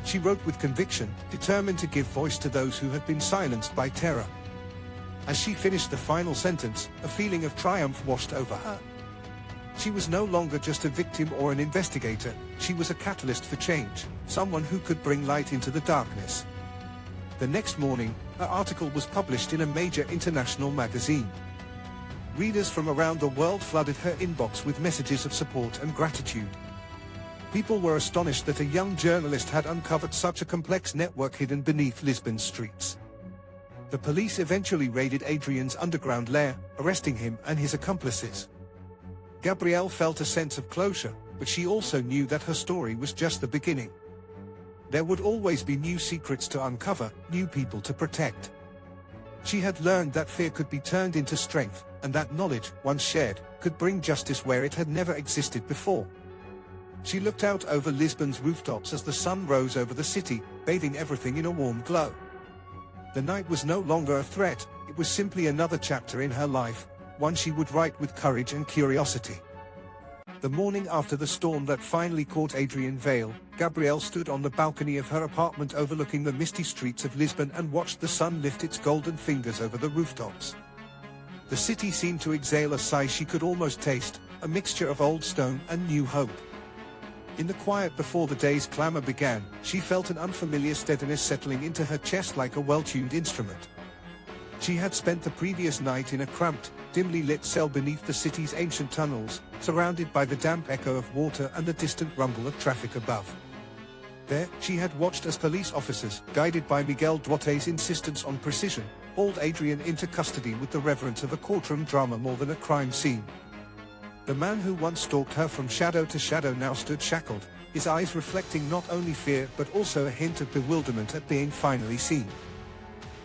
She wrote with conviction, determined to give voice to those who had been silenced by terror. As she finished the final sentence, a feeling of triumph washed over her. She was no longer just a victim or an investigator, she was a catalyst for change, someone who could bring light into the darkness. The next morning, her article was published in a major international magazine. Readers from around the world flooded her inbox with messages of support and gratitude. People were astonished that a young journalist had uncovered such a complex network hidden beneath Lisbon's streets. The police eventually raided Adrian's underground lair, arresting him and his accomplices. Gabrielle felt a sense of closure, but she also knew that her story was just the beginning. There would always be new secrets to uncover, new people to protect. She had learned that fear could be turned into strength, and that knowledge, once shared, could bring justice where it had never existed before. She looked out over Lisbon's rooftops as the sun rose over the city, bathing everything in a warm glow. The night was no longer a threat, it was simply another chapter in her life, one she would write with courage and curiosity. The morning after the storm that finally caught Adrian Vale, Gabrielle stood on the balcony of her apartment overlooking the misty streets of Lisbon and watched the sun lift its golden fingers over the rooftops. The city seemed to exhale a sigh she could almost taste, a mixture of old stone and new hope. In the quiet before the day's clamor began, she felt an unfamiliar steadiness settling into her chest like a well-tuned instrument. She had spent the previous night in a cramped, dimly lit cell beneath the city's ancient tunnels, surrounded by the damp echo of water and the distant rumble of traffic above. There, she had watched as police officers, guided by Miguel Duarte's insistence on precision, hauled Adrian into custody with the reverence of a courtroom drama more than a crime scene. The man who once stalked her from shadow to shadow now stood shackled, his eyes reflecting not only fear but also a hint of bewilderment at being finally seen.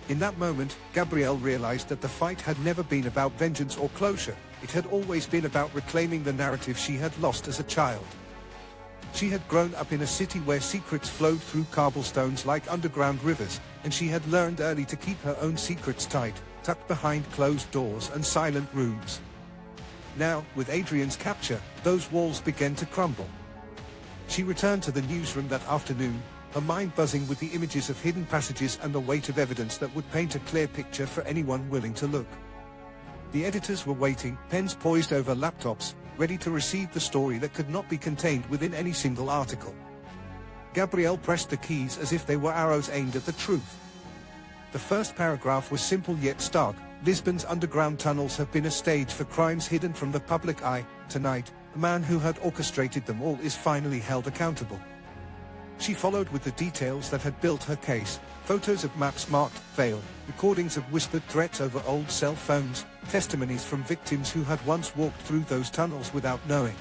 In that moment, Gabrielle realized that the fight had never been about vengeance or closure, it had always been about reclaiming the narrative she had lost as a child. She had grown up in a city where secrets flowed through cobblestones like underground rivers, and she had learned early to keep her own secrets tight, tucked behind closed doors and silent rooms. Now, with Adrian's capture, those walls began to crumble. She returned to the newsroom that afternoon, her mind buzzing with the images of hidden passages and the weight of evidence that would paint a clear picture for anyone willing to look. The editors were waiting, pens poised over laptops, ready to receive the story that could not be contained within any single article. Gabrielle pressed the keys as if they were arrows aimed at the truth. The first paragraph was simple yet stark. Lisbon's underground tunnels have been a stage for crimes hidden from the public eye. Tonight, the man who had orchestrated them all is finally held accountable. She followed with the details that had built her case, photos of maps marked Vale, recordings of whispered threats over old cell phones, testimonies from victims who had once walked through those tunnels without knowing.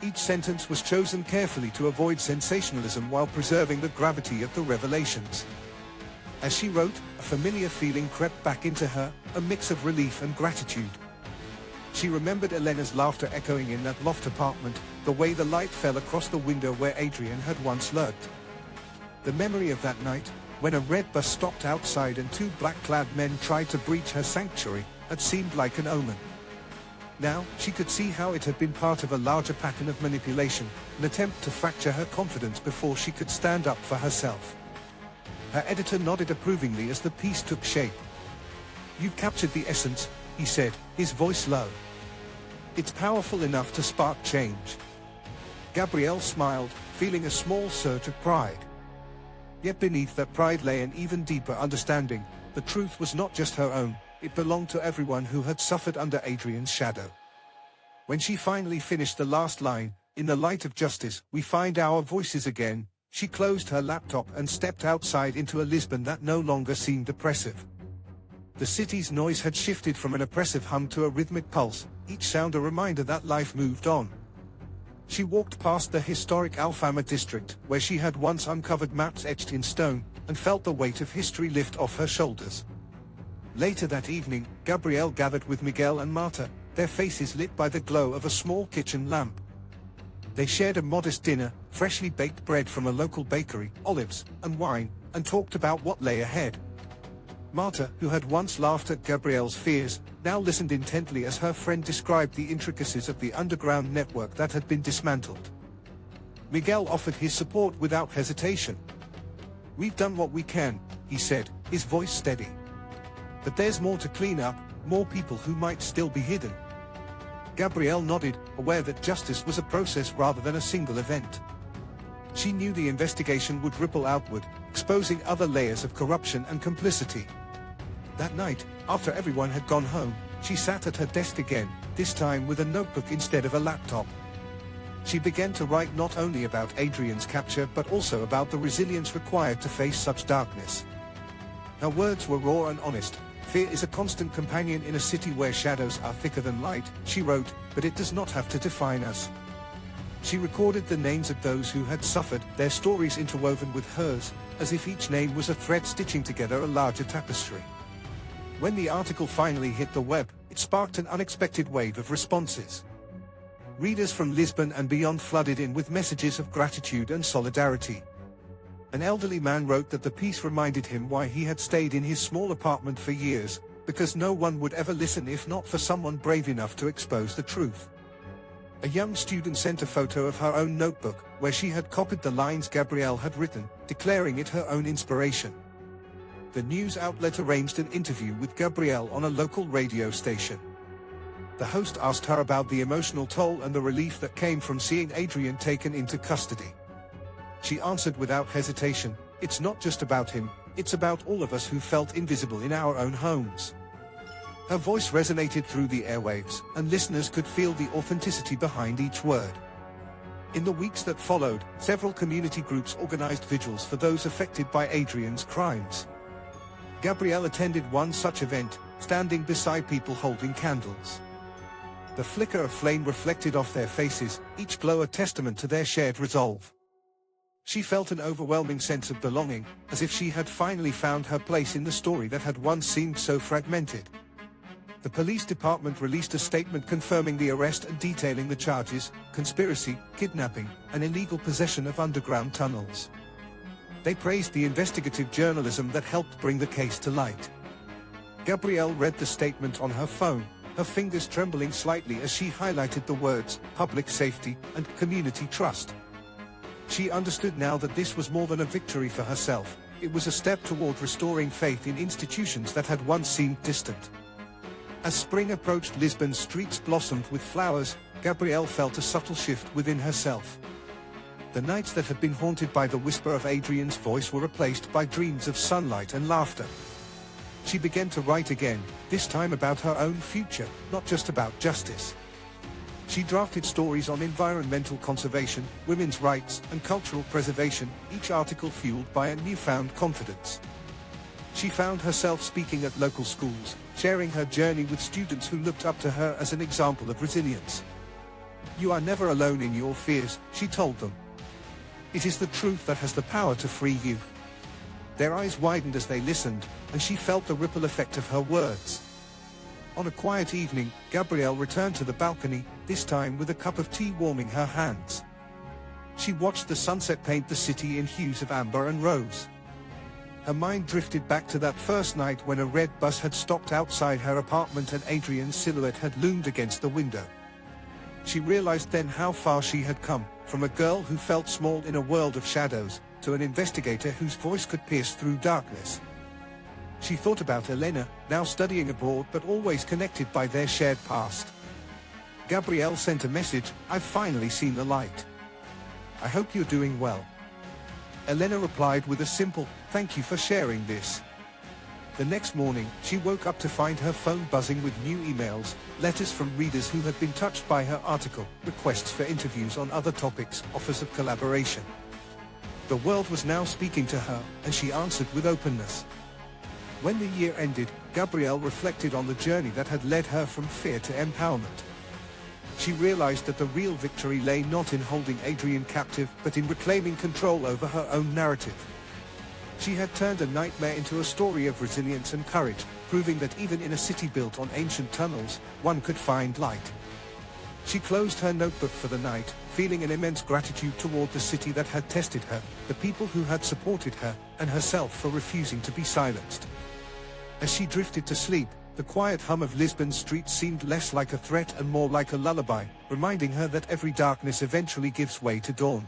Each sentence was chosen carefully to avoid sensationalism while preserving the gravity of the revelations. As she wrote, a familiar feeling crept back into her, a mix of relief and gratitude. She remembered Elena's laughter echoing in that loft apartment, the way the light fell across the window where Adrian had once lurked. The memory of that night, when a red bus stopped outside and two black-clad men tried to breach her sanctuary, had seemed like an omen. Now, she could see how it had been part of a larger pattern of manipulation, an attempt to fracture her confidence before she could stand up for herself. Her editor nodded approvingly as the piece took shape. "You've captured the essence," he said, his voice low. "It's powerful enough to spark change." Gabrielle smiled, feeling a small surge of pride. Yet beneath that pride lay an even deeper understanding. The truth was not just her own, it belonged to everyone who had suffered under Adrian's shadow. When she finally finished the last line, "In the light of justice, we find our voices again," she closed her laptop and stepped outside into a Lisbon that no longer seemed oppressive. The city's noise had shifted from an oppressive hum to a rhythmic pulse, each sound a reminder that life moved on. She walked past the historic Alfama district, where she had once uncovered maps etched in stone, and felt the weight of history lift off her shoulders. Later that evening, Gabrielle gathered with Miguel and Marta, their faces lit by the glow of a small kitchen lamp. They shared a modest dinner, freshly baked bread from a local bakery, olives, and wine, and talked about what lay ahead. Marta, who had once laughed at Gabrielle's fears, now listened intently as her friend described the intricacies of the underground network that had been dismantled. Miguel offered his support without hesitation. "We've done what we can," he said, his voice steady. "But there's more to clean up, more people who might still be hidden." Gabrielle nodded, aware that justice was a process rather than a single event. She knew the investigation would ripple outward, exposing other layers of corruption and complicity. That night, after everyone had gone home, she sat at her desk again, this time with a notebook instead of a laptop. She began to write not only about Adrian's capture but also about the resilience required to face such darkness. Her words were raw and honest. "Fear is a constant companion in a city where shadows are thicker than light," she wrote, "but it does not have to define us." She recorded the names of those who had suffered, their stories interwoven with hers, as if each name was a thread stitching together a larger tapestry. When the article finally hit the web, it sparked an unexpected wave of responses. Readers from Lisbon and beyond flooded in with messages of gratitude and solidarity. An elderly man wrote that the piece reminded him why he had stayed in his small apartment for years, because no one would ever listen if not for someone brave enough to expose the truth. A young student sent a photo of her own notebook, where she had copied the lines Gabrielle had written, declaring it her own inspiration. The news outlet arranged an interview with Gabrielle on a local radio station. The host asked her about the emotional toll and the relief that came from seeing Adrian taken into custody. She answered without hesitation, "It's not just about him, it's about all of us who felt invisible in our own homes." Her voice resonated through the airwaves, and listeners could feel the authenticity behind each word. In the weeks that followed, several community groups organized vigils for those affected by Adrian's crimes. Gabrielle attended one such event, standing beside people holding candles. The flicker of flame reflected off their faces, each glow a testament to their shared resolve. She felt an overwhelming sense of belonging, as if she had finally found her place in the story that had once seemed so fragmented. The police department released a statement confirming the arrest and detailing the charges: conspiracy, kidnapping, and illegal possession of underground tunnels. They praised the investigative journalism that helped bring the case to light. Gabrielle read the statement on her phone, her fingers trembling slightly as she highlighted the words, public safety, and community trust. She understood now that this was more than a victory for herself, it was a step toward restoring faith in institutions that had once seemed distant. As spring approached, Lisbon's streets blossomed with flowers. Gabrielle felt a subtle shift within herself. The nights that had been haunted by the whisper of Adrian's voice were replaced by dreams of sunlight and laughter. She began to write again, this time about her own future, not just about justice. She drafted stories on environmental conservation, women's rights, and cultural preservation, each article fueled by a newfound confidence. She found herself speaking at local schools, sharing her journey with students who looked up to her as an example of resilience. "You are never alone in your fears," she told them. "It is the truth that has the power to free you." Their eyes widened as they listened, and she felt the ripple effect of her words. On a quiet evening, Gabrielle returned to the balcony, this time with a cup of tea warming her hands. She watched the sunset paint the city in hues of amber and rose. Her mind drifted back to that first night when a red bus had stopped outside her apartment and Adrian's silhouette had loomed against the window. She realized then how far she had come, from a girl who felt small in a world of shadows, to an investigator whose voice could pierce through darkness. She thought about Elena, now studying abroad but always connected by their shared past. Gabrielle sent a message, "I've finally seen the light. I hope you're doing well." Elena replied with a simple, "Thank you for sharing this." The next morning, she woke up to find her phone buzzing with new emails, letters from readers who had been touched by her article, requests for interviews on other topics, offers of collaboration. The world was now speaking to her, and she answered with openness. When the year ended, Gabrielle reflected on the journey that had led her from fear to empowerment. She realized that the real victory lay not in holding Adrian captive, but in reclaiming control over her own narrative. She had turned a nightmare into a story of resilience and courage, proving that even in a city built on ancient tunnels, one could find light. She closed her notebook for the night, feeling an immense gratitude toward the city that had tested her, the people who had supported her, and herself for refusing to be silenced. As she drifted to sleep, the quiet hum of Lisbon's streets seemed less like a threat and more like a lullaby, reminding her that every darkness eventually gives way to dawn.